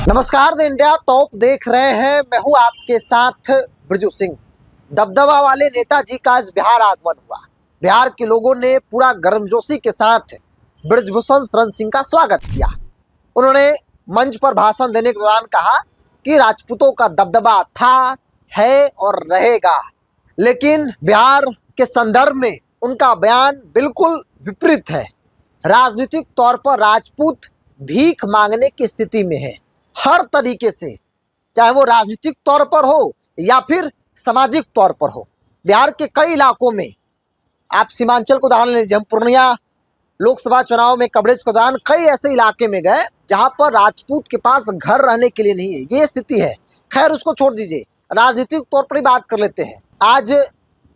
नमस्कार the India top देख रहे हैं। मैं हूं आपके साथ ब्रजू सिंह। दबदबा वाले नेताजी का आज बिहार आगमन हुआ। बिहार के लोगों ने पूरा गर्मजोशी के साथ ब्रजभूषण शरण सिंह का स्वागत किया। उन्होंने मंच पर भाषण देने के दौरान कहा कि राजपूतों का दबदबा था, है और रहेगा। लेकिन बिहार के संदर्भ में उनका बयान बिल्कुल विपरीत है। राजनीतिक तौर पर राजपूत भीख मांगने की स्थिति में है, हर तरीके से, चाहे वो राजनीतिक तौर पर हो या फिर सामाजिक तौर पर हो। बिहार के कई इलाकों में, आप सीमांचल को उदाहरण लीजिए, हम पूर्णिया लोकसभा चुनाव में कवरेज के दौरान कई ऐसे इलाके में गए जहां पर राजपूत के पास घर रहने के लिए नहीं है। ये स्थिति है। खैर, उसको छोड़ दीजिए, राजनीतिक तौर पर ही बात कर लेते हैं। आज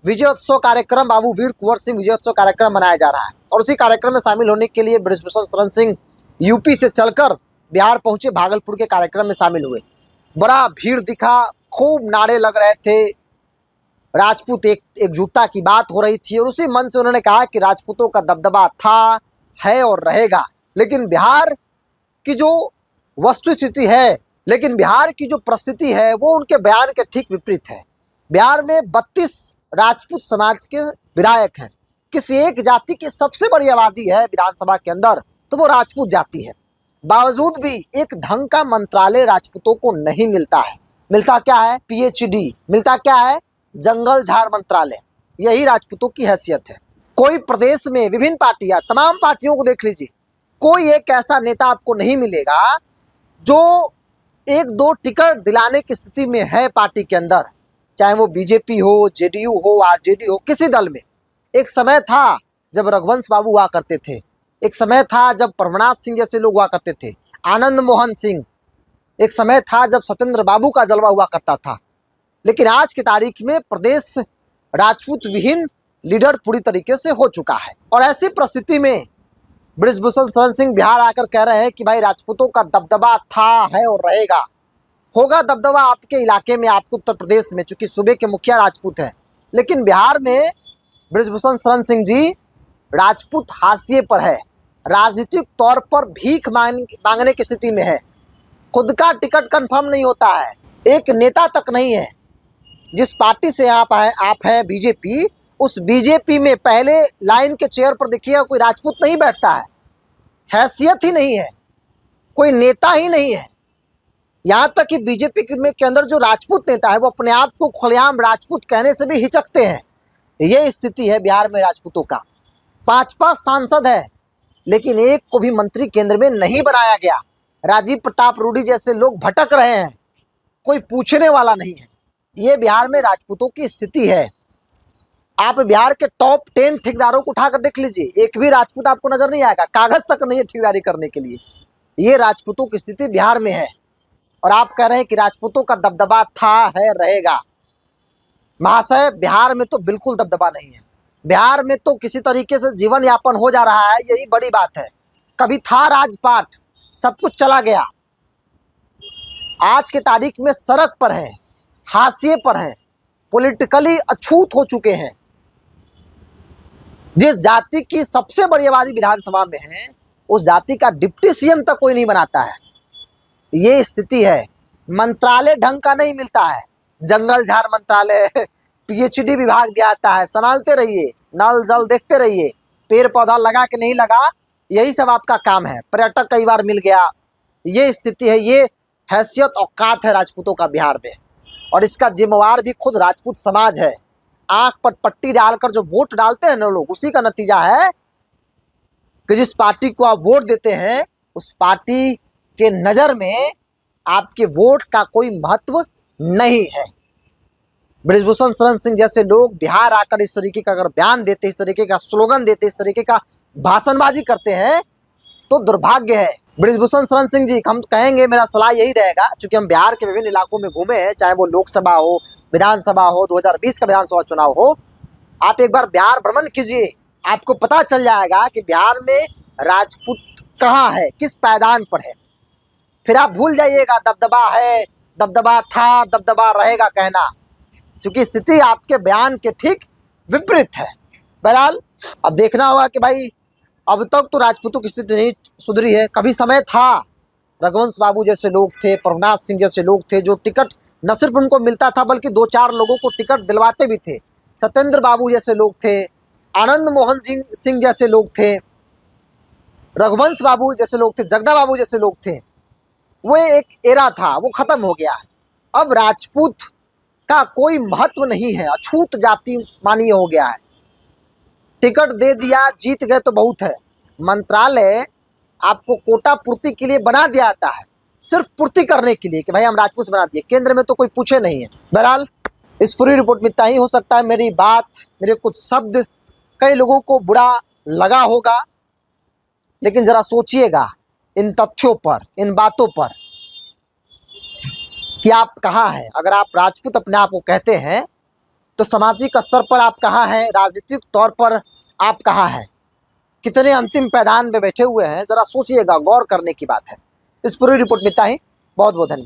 विजयोत्सव कार्यक्रम, बाबू वीर कुंवर सिंह विजयोत्सव कार्यक्रम मनाया जा रहा है और उसी कार्यक्रम में शामिल होने के लिए ब्रजभूषण शरण सिंह यूपी से चलकर बिहार पहुंचे, भागलपुर के कार्यक्रम में शामिल हुए। बड़ा भीड़ दिखा, खूब नारे लग रहे थे, राजपूत एकजुटता की बात हो रही थी और उसी मन से उन्होंने कहा कि राजपूतों का दबदबा था, है और रहेगा। लेकिन बिहार की जो वस्तुस्थिति है, लेकिन बिहार की जो परिस्थिति है वो उनके बयान के ठीक विपरीत है। बिहार में 32 राजपूत समाज के विधायक हैं। किसी एक जाति की सबसे बड़ी आबादी है विधानसभा के अंदर, तो वो राजपूत जाति है। बावजूद भी एक ढंग का मंत्रालय राजपूतों को नहीं मिलता है। मिलता क्या है? पीएचडी। मिलता क्या है? जंगल झाड़ मंत्रालय। यही राजपूतों की हैसियत है। कोई प्रदेश में विभिन्न पार्टियां, तमाम पार्टियों को देख लीजिए, कोई एक ऐसा नेता आपको नहीं मिलेगा जो एक दो टिकट दिलाने की स्थिति में है पार्टी के अंदर, चाहे वो बीजेपी हो, जेडीयू हो, आरजेडी हो, किसी दल में। एक समय था जब रघुवंश बाबू हुआ करते थे, एक समय था जब प्रभुनाथ सिंह जैसे लोग हुआ करते थे, आनंद मोहन सिंह, एक समय था जब सत्येंद्र बाबू का जलवा हुआ करता था। लेकिन आज की तारीख में प्रदेश राजपूत विहीन लीडर पूरी तरीके से हो चुका है। और ऐसी परिस्थिति में ब्रजभूषण शरण सिंह बिहार आकर कह रहे हैं कि भाई राजपूतों का दबदबा था, है और रहेगा। होगा दबदबा आपके इलाके में, आपके उत्तर प्रदेश में, चूंकि सूबे के मुखिया राजपूत हैं। लेकिन बिहार में ब्रजभूषण शरण सिंह जी राजपूत हाशिए पर है, राजनीतिक तौर पर भीख मांगने की स्थिति में है। खुद का टिकट कंफर्म नहीं होता है, एक नेता तक नहीं है। जिस पार्टी से आप हैं बीजेपी, उस बीजेपी में पहले लाइन के चेयर पर देखिएगा कोई राजपूत नहीं बैठता है, हैसियत ही नहीं है, कोई नेता ही नहीं है। यहाँ तक कि बीजेपी के अंदर जो राजपूत नेता है वो अपने आप को खुलेआम राजपूत कहने से भी हिचकते हैं। ये स्थिति है बिहार में राजपूतों का। 5 सांसद है, लेकिन एक को भी मंत्री केंद्र में नहीं बनाया गया। राजीव प्रताप रूडी जैसे लोग भटक रहे हैं, कोई पूछने वाला नहीं है। ये बिहार में राजपूतों की स्थिति है। आप बिहार के टॉप 10 ठेकेदारों को उठाकर देख लीजिए, एक भी राजपूत आपको नजर नहीं आएगा, कागज तक नहीं है ठेकेदारी करने के लिए। ये राजपूतों की स्थिति बिहार में है। और आप कह रहे हैं कि राजपूतों का दबदबा था, है, रहेगा। महाशय, बिहार में तो बिल्कुल दबदबा नहीं है। बिहार में तो किसी तरीके से जीवन यापन हो जा रहा है, यही बड़ी बात है। कभी था राजपाट, सब कुछ चला गया। आज के तारीख में सड़क पर हैं, हाशिए पर हैं, पॉलिटिकली अछूत हो चुके हैं। जिस जाति की सबसे बड़ी आबादी विधानसभा में है, उस जाति का डिप्टी सीएम तक कोई नहीं बनाता है। ये स्थिति है। मंत्रालय ढंग का नहीं मिलता है। जंगल झाड़ मंत्रालय, पीएचडी विभाग दिया जाता है, संभालते रहिए, नल जल देखते रहिए, पेड़ पौधा लगा के नहीं लगा, यही सब आपका काम है। पर्यटक कई बार मिल गया। ये स्थिति है, ये हैसियत औकात है राजपूतों का बिहार में। और इसका जिम्मेवार भी खुद राजपूत समाज है। आंख पर पट्टी डालकर जो वोट डालते हैं ना लोग, उसी का नतीजा है कि जिस पार्टी को आप वोट देते हैं, उस पार्टी के नज़र में आपके वोट का कोई महत्व नहीं है। ब्रजभूषण शरण सिंह जैसे लोग बिहार आकर इस तरीके का अगर बयान देते, इस तरीके का स्लोगन देते, इस तरीके का भाषणबाजी करते हैं, तो दुर्भाग्य है। ब्रजभूषण शरण सिंह जी, हम कहेंगे, मेरा सलाह यही रहेगा, चूंकि हम बिहार के विभिन्न इलाकों में घूमे हैं, चाहे वो लोकसभा हो, विधानसभा हो, 2020 का विधानसभा चुनाव हो, आप एक बार बिहार भ्रमण कीजिए, आपको पता चल जाएगा कि बिहार में राजपूत कहाँ है, किस पायदान पर है। फिर आप भूल जाइएगा दबदबा है, दबदबा था, दबदबा रहेगा कहना, क्योंकि स्थिति आपके बयान के ठीक विपरीत है। बहरहाल अब देखना होगा कि भाई अब तक तो राजपूतों की स्थिति नहीं सुधरी है। कभी समय था रघुवंश बाबू जैसे लोग थे, प्रभुनाथ सिंह जैसे लोग थे, जो टिकट न सिर्फ उनको मिलता था बल्कि 2-4 लोगों को टिकट दिलवाते भी थे। सत्येंद्र बाबू जैसे लोग थे, आनंद मोहन सिंह जैसे लोग थे, रघुवंश बाबू जैसे लोग थे, जगदा बाबू जैसे लोग थे। वो एक एरा था, वो खत्म हो गया है। अब राजपूत का कोई महत्व नहीं है, अछूत जाति मानी हो गया है। टिकट दे दिया, जीत गए तो बहुत है। मंत्रालय आपको कोटा पूर्ति के लिए बना दिया जाता है, सिर्फ पूर्ति करने के लिए कि भाई हम राजपूत से बना दिए, केंद्र में तो कोई पूछे नहीं है। बहरहाल इस पूरी रिपोर्ट में इतना ही। हो सकता है मेरी बात, मेरे कुछ शब्द कई लोगों को बुरा लगा होगा, लेकिन जरा सोचिएगा इन तथ्यों पर, इन बातों पर कि आप कहाँ हैं। अगर आप राजपूत अपने आप को कहते हैं तो सामाजिक स्तर पर आप कहाँ हैं, राजनीतिक तौर पर आप कहाँ हैं, कितने अंतिम पैदान में बैठे हुए हैं, जरा सोचिएगा, गौर करने की बात है। इस पूरी रिपोर्ट में इतना ही। बहुत बहुत धन्यवाद।